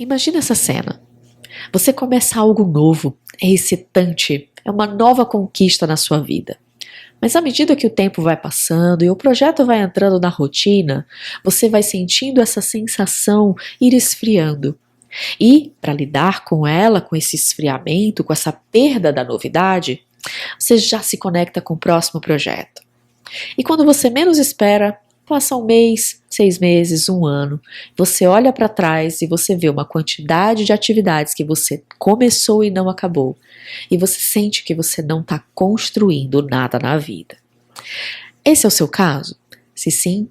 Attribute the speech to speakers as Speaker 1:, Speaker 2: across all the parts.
Speaker 1: Imagina essa cena. Você começa algo novo, é excitante, é uma nova conquista na sua vida. Mas à medida que o tempo vai passando e o projeto vai entrando na rotina, você vai sentindo essa sensação ir esfriando. E, para lidar com ela, com esse esfriamento, com essa perda da novidade, você já se conecta com o próximo projeto. E quando você menos espera, passa um mês, 6 meses, um ano, você olha para trás e você vê uma quantidade de atividades que você começou e não acabou. E você sente que você não está construindo nada na vida. Esse é o seu caso? Se sim,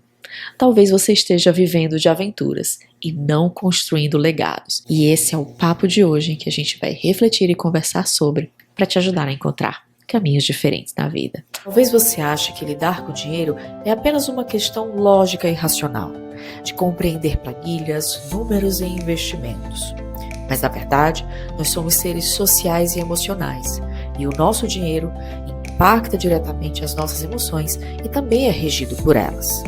Speaker 1: talvez você esteja vivendo de aventuras e não construindo legados. E esse é o papo de hoje em que a gente vai refletir e conversar sobre, para te ajudar a encontrar caminhos diferentes na vida. Talvez você ache que lidar com dinheiro é apenas uma questão lógica e racional, de compreender planilhas, números e investimentos. Mas na verdade, nós somos seres sociais e emocionais, e o nosso dinheiro impacta diretamente as nossas emoções e também é regido por elas.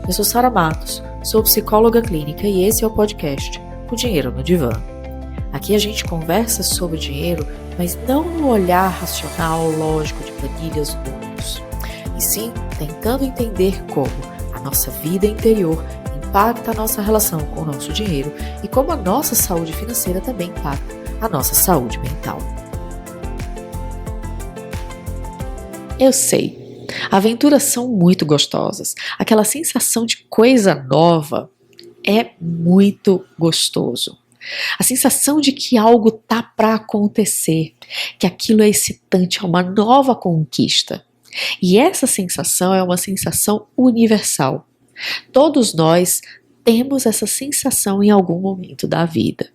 Speaker 1: Eu sou Sara Matos, sou psicóloga clínica e esse é o podcast O Dinheiro no Divã. Aqui a gente conversa sobre dinheiro, mas não no olhar racional, lógico de planilhas ou números, e sim tentando entender como a nossa vida interior impacta a nossa relação com o nosso dinheiro e como a nossa saúde financeira também impacta a nossa saúde mental. Eu sei, aventuras são muito gostosas, aquela sensação de coisa nova é muito gostoso. A sensação de que algo tá para acontecer, que aquilo é excitante, é uma nova conquista. E essa sensação é uma sensação universal. Todos nós temos essa sensação em algum momento da vida.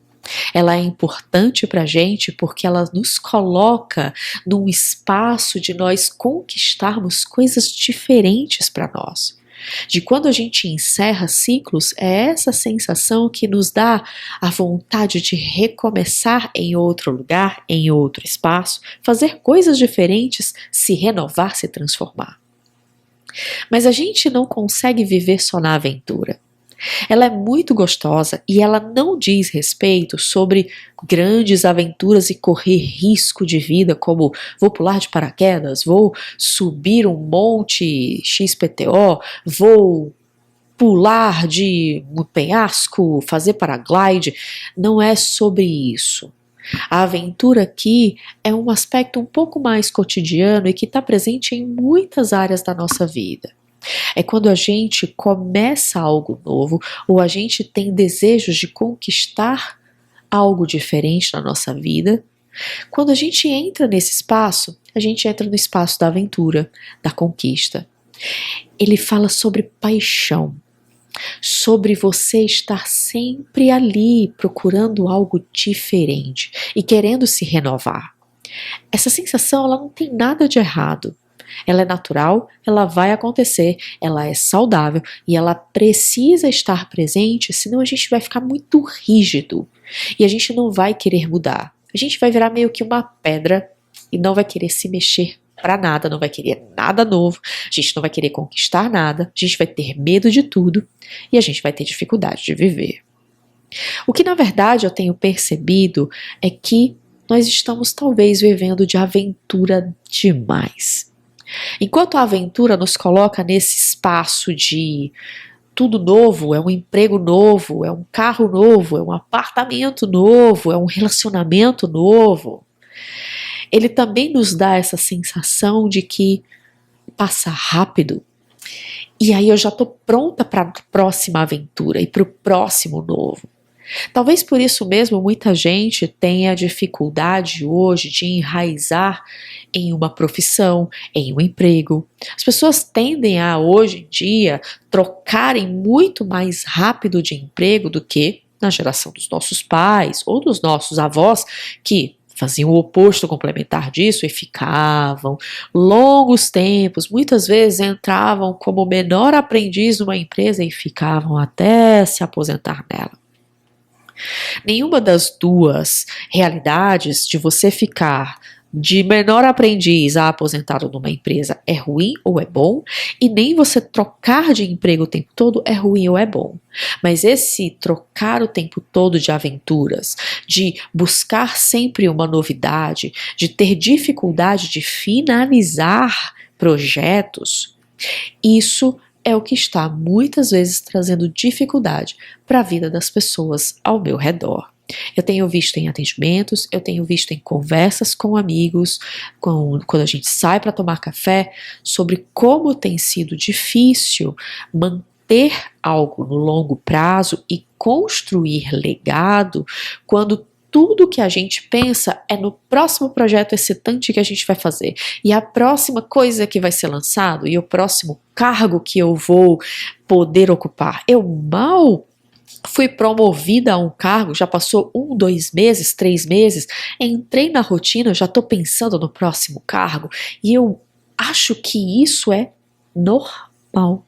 Speaker 1: Ela é importante para a gente porque ela nos coloca num espaço de nós conquistarmos coisas diferentes para nós. De quando a gente encerra ciclos, é essa sensação que nos dá a vontade de recomeçar em outro lugar, em outro espaço, fazer coisas diferentes, se renovar, se transformar. Mas a gente não consegue viver só na aventura. Ela é muito gostosa e ela não diz respeito sobre grandes aventuras e correr risco de vida, como vou pular de paraquedas, vou subir um monte XPTO, vou pular de um penhasco, fazer paraglide. Não é sobre isso. A aventura aqui é um aspecto um pouco mais cotidiano e que está presente em muitas áreas da nossa vida. É quando a gente começa algo novo ou a gente tem desejos de conquistar algo diferente na nossa vida. Quando a gente entra nesse espaço, a gente entra no espaço da aventura, da conquista. Ele fala sobre paixão, sobre você estar sempre ali procurando algo diferente e querendo se renovar. Essa sensação ela não tem nada de errado. Ela é natural, ela vai acontecer, ela é saudável e ela precisa estar presente, senão a gente vai ficar muito rígido e a gente não vai querer mudar. A gente vai virar meio que uma pedra e não vai querer se mexer para nada, não vai querer nada novo, a gente não vai querer conquistar nada, a gente vai ter medo de tudo e a gente vai ter dificuldade de viver. O que na verdade eu tenho percebido é que nós estamos talvez vivendo de aventura demais. Enquanto a aventura nos coloca nesse espaço de tudo novo, é um emprego novo, é um carro novo, é um apartamento novo, é um relacionamento novo, ele também nos dá essa sensação de que passa rápido e aí eu já estou pronta para a próxima aventura e para o próximo novo. Talvez por isso mesmo muita gente tenha dificuldade hoje de enraizar em uma profissão, em um emprego. As pessoas tendem a, hoje em dia, trocarem muito mais rápido de emprego do que na geração dos nossos pais ou dos nossos avós, que faziam o oposto complementar disso e ficavam longos tempos, muitas vezes entravam como menor aprendiz numa empresa e ficavam até se aposentar nela. Nenhuma das duas realidades de você ficar de menor aprendiz a aposentado numa empresa é ruim ou é bom, e nem você trocar de emprego o tempo todo é ruim ou é bom. Mas esse trocar o tempo todo de aventuras, de buscar sempre uma novidade, de ter dificuldade de finalizar projetos, isso é o que está muitas vezes trazendo dificuldade para a vida das pessoas ao meu redor. Eu tenho visto em atendimentos, eu tenho visto em conversas com amigos, quando a gente sai para tomar café, sobre como tem sido difícil manter algo no longo prazo e construir legado quando tudo que a gente pensa é no próximo projeto excitante que a gente vai fazer, e a próxima coisa que vai ser lançado, e o próximo cargo que eu vou poder ocupar. Eu mal fui promovida a um cargo, já passou 1, 2 meses, 3 meses, entrei na rotina, já estou pensando no próximo cargo, e eu acho que isso é normal.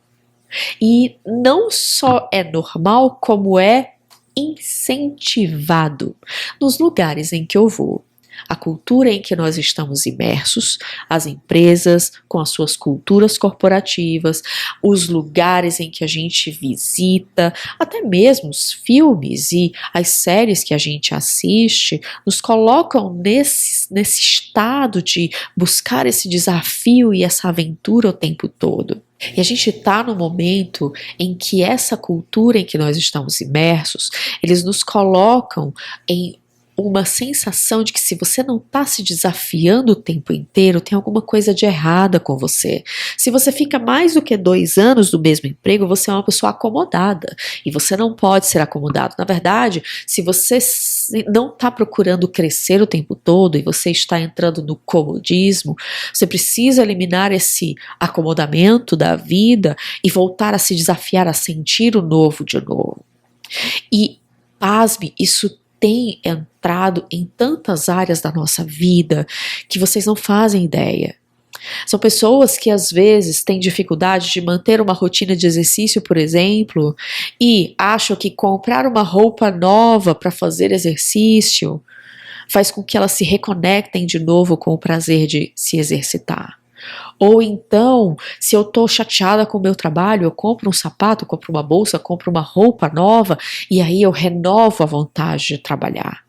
Speaker 1: E não só é normal, como é incentivado nos lugares em que eu vou. A cultura em que nós estamos imersos, as empresas com as suas culturas corporativas, os lugares em que a gente visita, até mesmo os filmes e as séries que a gente assiste, nos colocam nesse estado de buscar esse desafio e essa aventura o tempo todo. E a gente está no momento em que essa cultura em que nós estamos imersos, eles nos colocam em uma sensação de que se você não está se desafiando o tempo inteiro, tem alguma coisa de errada com você. Se você fica mais do que 2 anos no mesmo emprego, você é uma pessoa acomodada. E você não pode ser acomodado. Na verdade, se você não está procurando crescer o tempo todo e você está entrando no comodismo, você precisa eliminar esse acomodamento da vida e voltar a se desafiar, a sentir o novo de novo. E, pasme, isso tem entrado em tantas áreas da nossa vida que vocês não fazem ideia. São pessoas que às vezes têm dificuldade de manter uma rotina de exercício, por exemplo, e acham que comprar uma roupa nova para fazer exercício faz com que elas se reconectem de novo com o prazer de se exercitar. Ou então, se eu estou chateada com o meu trabalho, eu compro um sapato, compro uma bolsa, compro uma roupa nova e aí eu renovo a vontade de trabalhar.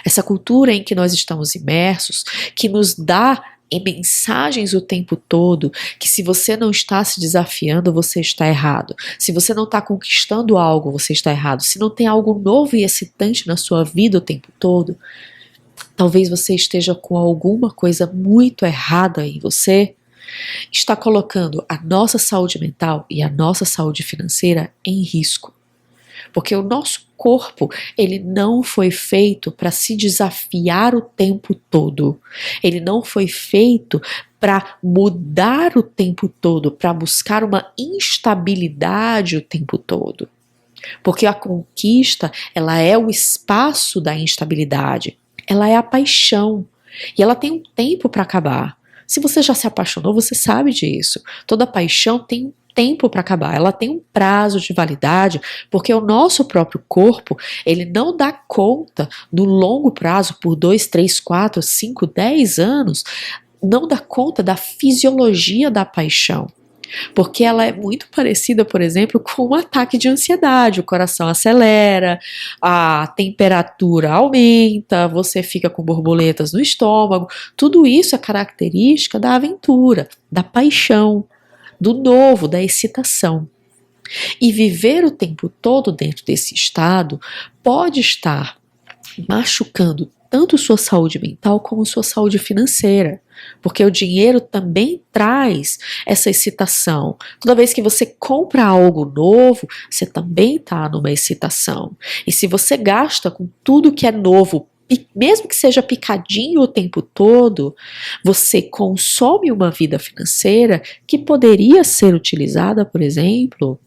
Speaker 1: Essa cultura em que nós estamos imersos, que nos dá mensagens o tempo todo, que se você não está se desafiando, você está errado. Se você não está conquistando algo, você está errado. Se não tem algo novo e excitante na sua vida o tempo todo, talvez você esteja com alguma coisa muito errada em você. Está colocando a nossa saúde mental e a nossa saúde financeira em risco. Porque o nosso corpo, ele não foi feito para se desafiar o tempo todo. Ele não foi feito para mudar o tempo todo, para buscar uma instabilidade o tempo todo. Porque a conquista, ela é o espaço da instabilidade. Ela é a paixão. E ela tem um tempo para acabar. Se você já se apaixonou, você sabe disso. Toda paixão tem um tempo para acabar, ela tem um prazo de validade, porque o nosso próprio corpo, ele não dá conta no longo prazo, por 2, 3, 4, 5, 10 anos, não dá conta da fisiologia da paixão. Porque ela é muito parecida, por exemplo, com um ataque de ansiedade. O coração acelera, a temperatura aumenta, você fica com borboletas no estômago. Tudo isso é característica da aventura, da paixão, do novo, da excitação. E viver o tempo todo dentro desse estado pode estar machucando tanto sua saúde mental como sua saúde financeira, porque o dinheiro também traz essa excitação. Toda vez que você compra algo novo, você também está numa excitação. E se você gasta com tudo que é novo, mesmo que seja picadinho o tempo todo, você consome uma vida financeira que poderia ser utilizada, por exemplo,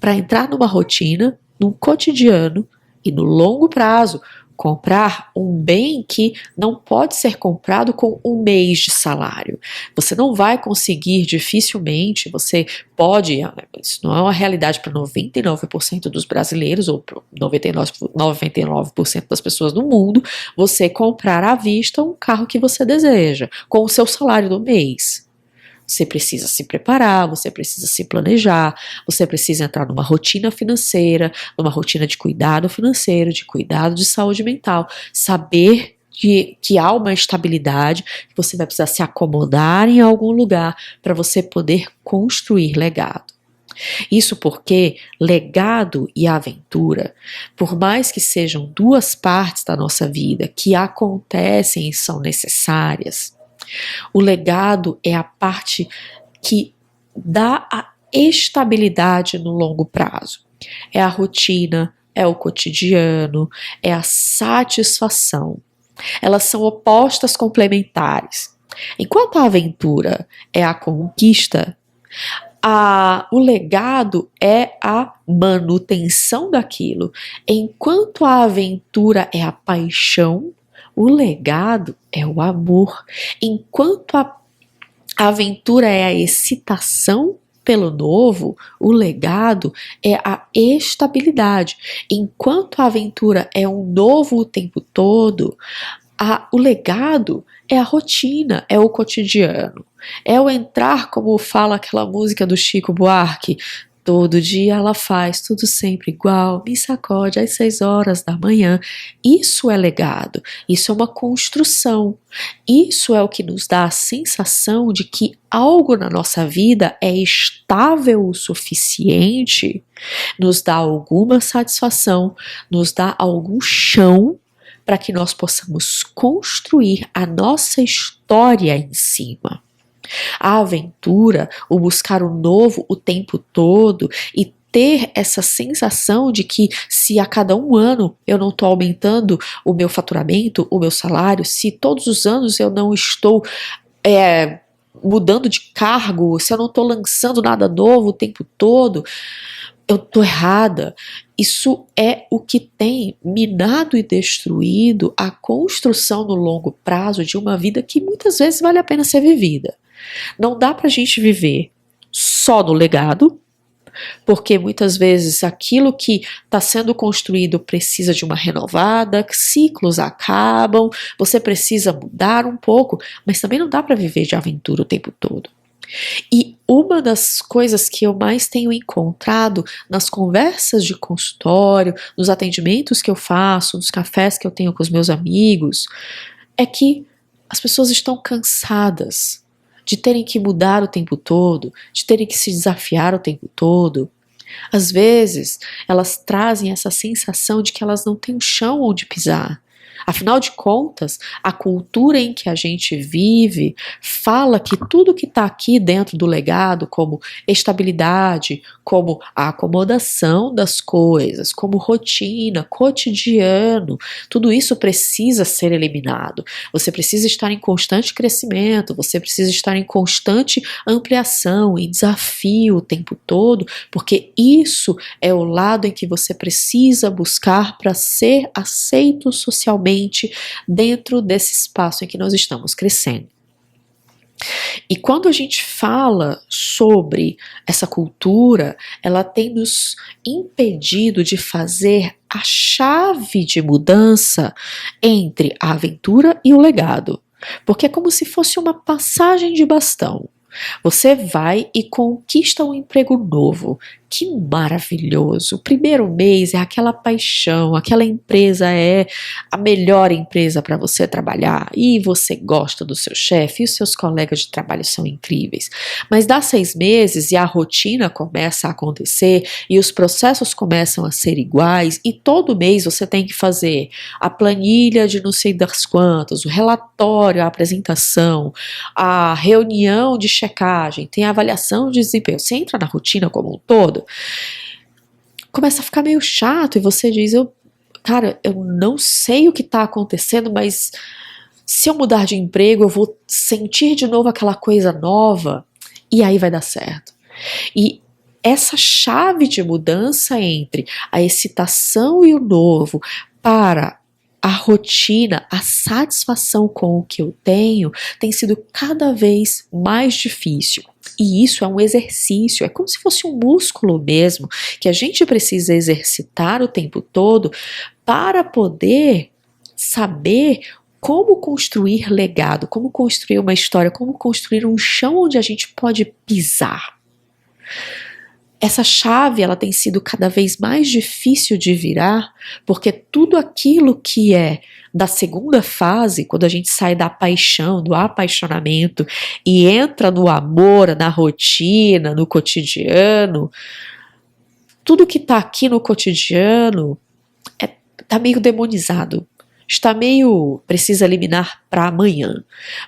Speaker 1: para entrar numa rotina, num cotidiano e no longo prazo, comprar um bem que não pode ser comprado com um mês de salário. Você não vai conseguir, dificilmente, você pode, isso não é uma realidade para 99% dos brasileiros ou para 99% das pessoas do mundo, você comprar à vista um carro que você deseja, com o seu salário do mês. Você precisa se preparar, você precisa se planejar, você precisa entrar numa rotina financeira, numa rotina de cuidado financeiro, de cuidado de saúde mental, saber que há uma estabilidade, que você vai precisar se acomodar em algum lugar para você poder construir legado. Isso porque legado e aventura, por mais que sejam duas partes da nossa vida que acontecem e são necessárias, o legado é a parte que dá a estabilidade no longo prazo. É a rotina, é o cotidiano, é a satisfação. Elas são opostas complementares. Enquanto a aventura é a conquista, o legado é a manutenção daquilo. Enquanto a aventura é a paixão, o legado é o amor. Enquanto a aventura é a excitação pelo novo, o legado é a estabilidade. Enquanto a aventura é um novo o tempo todo, o legado é a rotina, é o cotidiano. É o entrar, como fala aquela música do Chico Buarque, todo dia ela faz tudo sempre igual, me sacode às 6 horas da manhã. Isso é legado, isso é uma construção. Isso é o que nos dá a sensação de que algo na nossa vida é estável o suficiente, nos dá alguma satisfação, nos dá algum chão para que nós possamos construir a nossa história em cima. A aventura, o buscar o novo o tempo todo e ter essa sensação de que se a cada um ano eu não estou aumentando o meu faturamento, o meu salário, se todos os anos eu não estou mudando de cargo, se eu não estou lançando nada novo o tempo todo, eu estou errada. Isso é o que tem minado e destruído a construção no longo prazo de uma vida que muitas vezes vale a pena ser vivida. Não dá pra gente viver só no legado, porque muitas vezes aquilo que está sendo construído precisa de uma renovada, ciclos acabam, você precisa mudar um pouco, mas também não dá para viver de aventura o tempo todo. E uma das coisas que eu mais tenho encontrado nas conversas de consultório, nos atendimentos que eu faço, nos cafés que eu tenho com os meus amigos, é que as pessoas estão cansadas de terem que mudar o tempo todo, de terem que se desafiar o tempo todo. Às vezes, elas trazem essa sensação de que elas não têm um chão onde pisar. Afinal de contas, a cultura em que a gente vive fala que tudo que está aqui dentro do legado, como estabilidade, como a acomodação das coisas, como rotina, cotidiano, tudo isso precisa ser eliminado. Você precisa estar em constante crescimento, você precisa estar em constante ampliação, em desafio o tempo todo, porque isso é o lado em que você precisa buscar para ser aceito socialmente dentro desse espaço em que nós estamos crescendo. E quando a gente fala sobre essa cultura, ela tem nos impedido de fazer a chave de mudança entre a aventura e o legado, porque é como se fosse uma passagem de bastão. Você vai e conquista um emprego novo. Que maravilhoso! O primeiro mês é aquela paixão, aquela empresa é a melhor empresa para você trabalhar e você gosta do seu chefe e os seus colegas de trabalho são incríveis. Mas dá 6 meses e a rotina começa a acontecer e os processos começam a ser iguais e todo mês você tem que fazer a planilha de não sei das quantas, o relatório, a apresentação, a reunião de checagem, tem a avaliação de desempenho. Você entra na rotina como um todo, começa a ficar meio chato e você diz, cara, eu não sei o que está acontecendo, mas se eu mudar de emprego eu vou sentir de novo aquela coisa nova e aí vai dar certo. E essa chave de mudança entre a excitação e o novo para a rotina, a satisfação com o que eu tenho tem sido cada vez mais difícil. E isso é um exercício, é como se fosse um músculo mesmo, que a gente precisa exercitar o tempo todo para poder saber como construir legado, como construir uma história, como construir um chão onde a gente pode pisar. Essa chave, ela tem sido cada vez mais difícil de virar, porque tudo aquilo que é da segunda fase, quando a gente sai da paixão, do apaixonamento e entra no amor, na rotina, no cotidiano, tudo que está aqui no cotidiano está meio demonizado. Está meio, precisa eliminar para amanhã.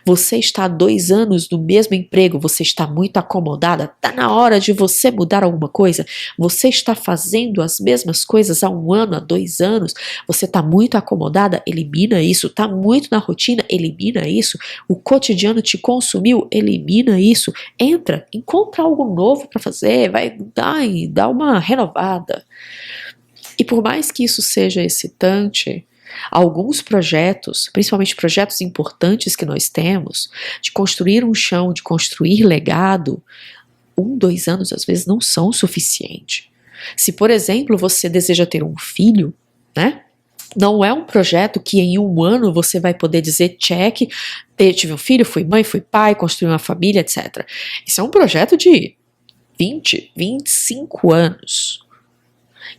Speaker 1: Você está há 2 anos no mesmo emprego, você está muito acomodada, está na hora de você mudar alguma coisa. Você está fazendo as mesmas coisas há 1 ano, há 2 anos, você está muito acomodada, elimina isso. Está muito na rotina, elimina isso. O cotidiano te consumiu, elimina isso. Entra, encontra algo novo para fazer, vai dar uma renovada. E por mais que isso seja excitante, alguns projetos, principalmente projetos importantes que nós temos, de construir um chão, de construir legado, 1, 2 anos às vezes não são o suficiente. Se, por exemplo, você deseja ter um filho, né? Não é um projeto que em 1 ano você vai poder dizer check, tive um filho, fui mãe, fui pai, construí uma família, etc. Isso é um projeto de 20, 25 anos.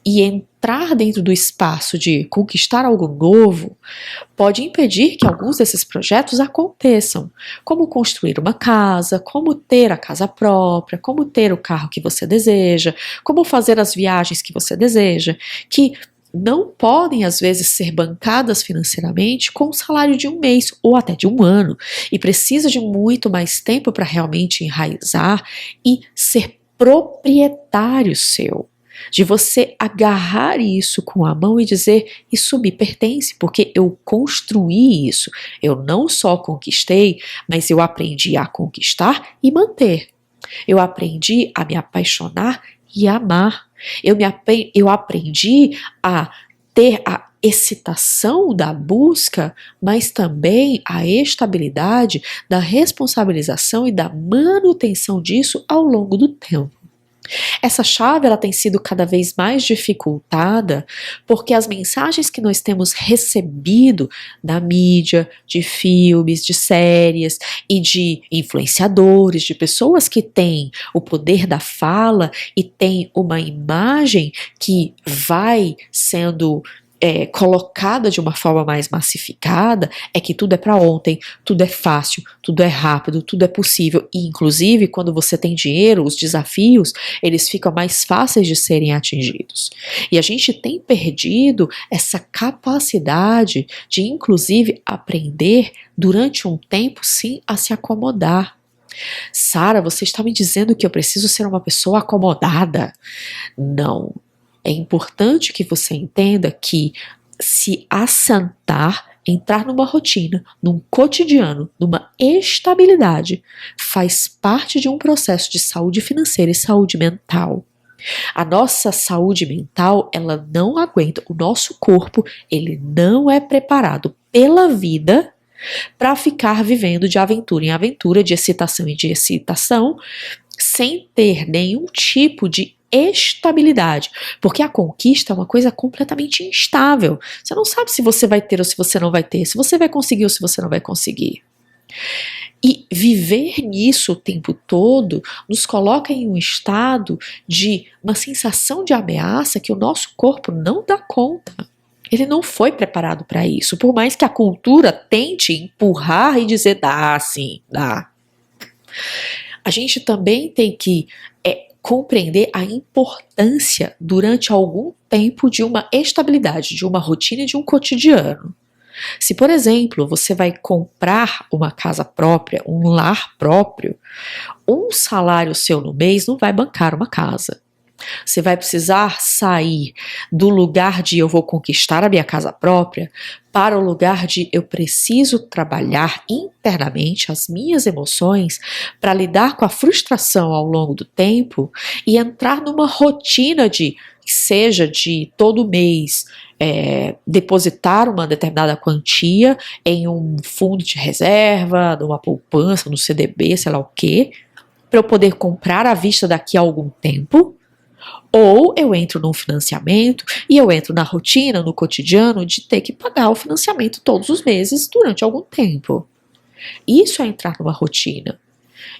Speaker 1: E entrar dentro do espaço de conquistar algo novo pode impedir que alguns desses projetos aconteçam, como construir uma casa, como ter a casa própria, como ter o carro que você deseja, como fazer as viagens que você deseja, que não podem às vezes ser bancadas financeiramente com o salário de 1 mês ou até de 1 ano, e precisa de muito mais tempo para realmente enraizar e ser proprietário seu. De você agarrar isso com a mão e dizer, isso me pertence, porque eu construí isso. Eu não só conquistei, mas eu aprendi a conquistar e manter. Eu aprendi a me apaixonar e amar. Eu aprendi a ter a excitação da busca, mas também a estabilidade da responsabilização e da manutenção disso ao longo do tempo. Essa chave, ela tem sido cada vez mais dificultada porque as mensagens que nós temos recebido da mídia, de filmes, de séries e de influenciadores, de pessoas que têm o poder da fala e têm uma imagem que vai sendo colocada de uma forma mais massificada, é que tudo é para ontem, tudo é fácil, tudo é rápido, tudo é possível, e inclusive quando você tem dinheiro, os desafios, eles ficam mais fáceis de serem atingidos. E a gente tem perdido essa capacidade de inclusive aprender durante um tempo sim a se acomodar. Sara, você está me dizendo que eu preciso ser uma pessoa acomodada? Não. É importante que você entenda que se assentar, entrar numa rotina, num cotidiano, numa estabilidade, faz parte de um processo de saúde financeira e saúde mental. A nossa saúde mental, ela não aguenta, o nosso corpo, ele não é preparado pela vida para ficar vivendo de aventura em aventura, de excitação em de excitação, sem ter nenhum tipo de estabilidade, porque a conquista é uma coisa completamente instável. Você não sabe se você vai ter ou se você não vai ter, se você vai conseguir ou se você não vai conseguir. E viver nisso o tempo todo nos coloca em um estado de uma sensação de ameaça que o nosso corpo não dá conta. Ele não foi preparado para isso, por mais que a cultura tente empurrar e dizer, dá sim, dá. A gente também tem que compreender a importância durante algum tempo de uma estabilidade, de uma rotina e de um cotidiano. Se, por exemplo, você vai comprar uma casa própria, um lar próprio, um salário seu no mês não vai bancar uma casa. Você vai precisar sair do lugar de eu vou conquistar a minha casa própria para o lugar de eu preciso trabalhar internamente as minhas emoções para lidar com a frustração ao longo do tempo e entrar numa rotina de que seja de todo mês depositar uma determinada quantia em um fundo de reserva, numa poupança, no CDB, sei lá o quê, para eu poder comprar à vista daqui a algum tempo, ou eu entro num financiamento e eu entro na rotina, no cotidiano, de ter que pagar o financiamento todos os meses durante algum tempo. Isso é entrar numa rotina.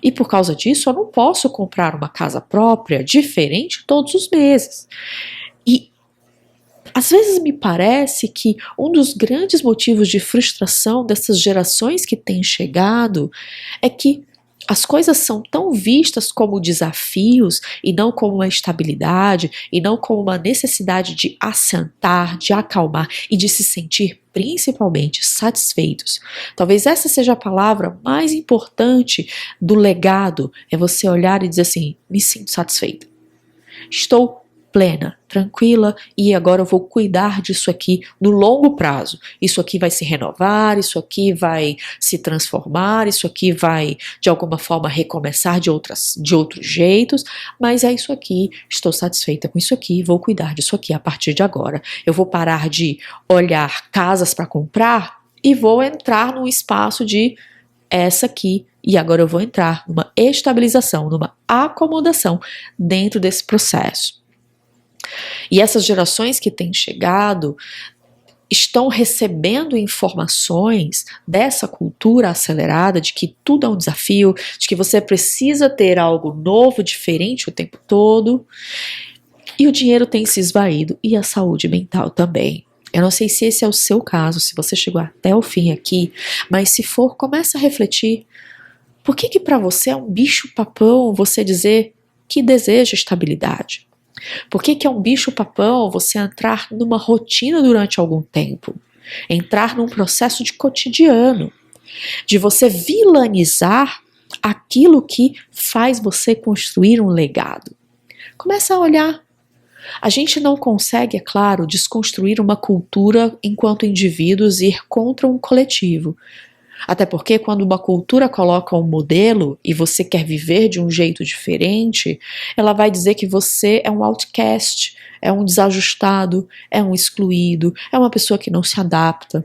Speaker 1: E por causa disso eu não posso comprar uma casa própria diferente todos os meses. E às vezes me parece que um dos grandes motivos de frustração dessas gerações que têm chegado é que as coisas são tão vistas como desafios e não como uma estabilidade e não como uma necessidade de assentar, de acalmar e de se sentir principalmente satisfeitos. Talvez essa seja a palavra mais importante do legado, é você olhar e dizer assim, me sinto satisfeita. Estou plena, tranquila e agora eu vou cuidar disso aqui no longo prazo. Isso aqui vai se renovar, isso aqui vai se transformar, isso aqui vai de alguma forma recomeçar de outros jeitos, mas é isso aqui, estou satisfeita com isso aqui, vou cuidar disso aqui a partir de agora. Eu vou parar de olhar casas para comprar e vou entrar num espaço de essa aqui e agora eu vou entrar numa estabilização, numa acomodação dentro desse processo. E essas gerações que têm chegado estão recebendo informações dessa cultura acelerada de que tudo é um desafio, de que você precisa ter algo novo, diferente o tempo todo, e o dinheiro tem se esvaído e a saúde mental também. Eu não sei se esse é o seu caso, se você chegou até o fim aqui, mas se for, começa a refletir. Por que para você é um bicho-papão você dizer que deseja estabilidade? Por que é um bicho-papão você entrar numa rotina durante algum tempo? Entrar num processo de cotidiano, de você vilanizar aquilo que faz você construir um legado. Começa a olhar. A gente não consegue, é claro, desconstruir uma cultura enquanto indivíduos e ir contra um coletivo. Até porque quando uma cultura coloca um modelo e você quer viver de um jeito diferente, ela vai dizer que você é um outcast, é um desajustado, é um excluído, é uma pessoa que não se adapta.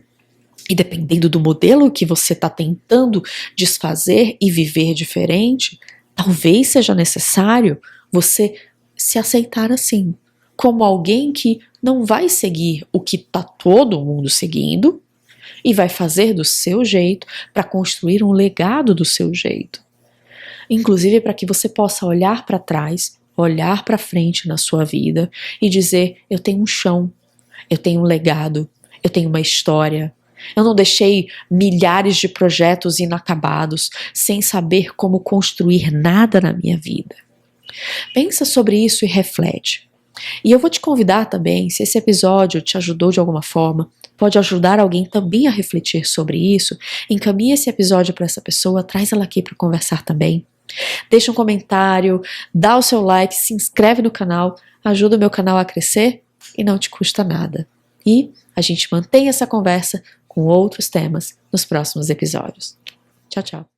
Speaker 1: E dependendo do modelo que você está tentando desfazer e viver diferente, talvez seja necessário você se aceitar assim, como alguém que não vai seguir o que está todo mundo seguindo, e vai fazer do seu jeito para construir um legado do seu jeito. Inclusive para que você possa olhar para trás, olhar para frente na sua vida e dizer, eu tenho um chão, eu tenho um legado, eu tenho uma história. Eu não deixei milhares de projetos inacabados sem saber como construir nada na minha vida. Pensa sobre isso e reflete. E eu vou te convidar também, se esse episódio te ajudou de alguma forma, pode ajudar alguém também a refletir sobre isso, encaminhe esse episódio para essa pessoa, traz ela aqui para conversar também. Deixa um comentário, dá o seu like, se inscreve no canal, ajuda o meu canal a crescer e não te custa nada. E a gente mantém essa conversa com outros temas nos próximos episódios. Tchau, tchau.